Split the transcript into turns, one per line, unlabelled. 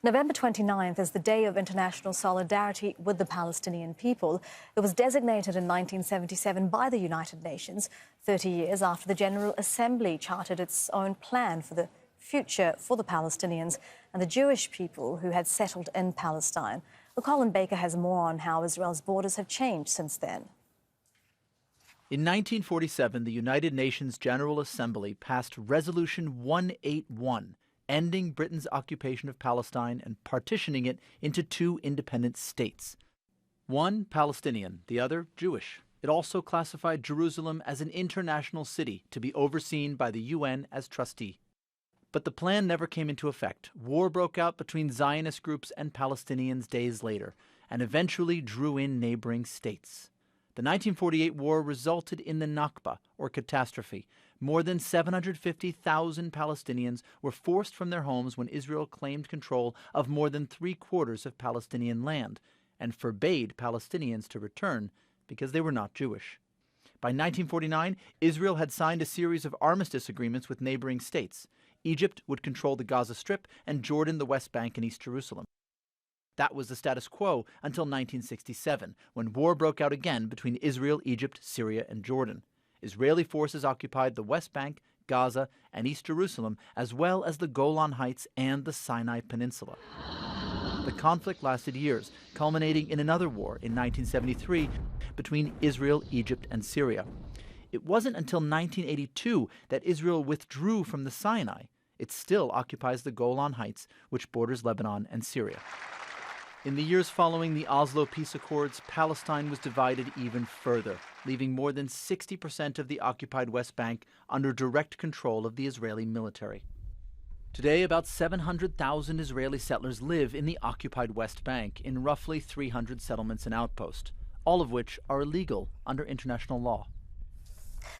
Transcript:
November 29th is the Day of International Solidarity with the Palestinian people. It was designated in 1977 by the United Nations, 30 years after the General Assembly charted its own plan for the future for the Palestinians and the Jewish people who had settled in Palestine. Well, Colin has more on how Israel's borders have changed since then.
In 1947, the United Nations General Assembly passed Resolution 181, ending Britain's occupation of Palestine and partitioning it into two independent states. One Palestinian, the other Jewish. It also classified Jerusalem as an international city to be overseen by the UN as trustee. But the plan never came into effect. War broke out between Zionist groups and Palestinians days later, and eventually drew in neighboring states. The 1948 war resulted in the Nakba, or catastrophe. More than 750,000 Palestinians were forced from their homes when Israel claimed control of more than three-quarters of Palestinian land and forbade Palestinians to return because they were not Jewish. By 1949, Israel had signed a series of armistice agreements with neighboring states. Egypt would control the Gaza Strip and Jordan the West Bank and East Jerusalem. That was the status quo until 1967, when war broke out again between Israel, Egypt, Syria, and Jordan. Israeli forces occupied the West Bank, Gaza, and East Jerusalem, as well as the Golan Heights and the Sinai Peninsula. The conflict lasted years, culminating in another war in 1973 between Israel, Egypt, and Syria. It wasn't until 1982 that Israel withdrew from the Sinai. It still occupies the Golan Heights, which borders Lebanon and Syria. In the years following the Oslo peace accords, Palestine was divided even further, leaving more than 60% of the occupied West Bank under direct control of the Israeli military. Today, about 700,000 Israeli settlers live in the occupied West Bank in roughly 300 settlements and outposts, all of which are illegal under international law.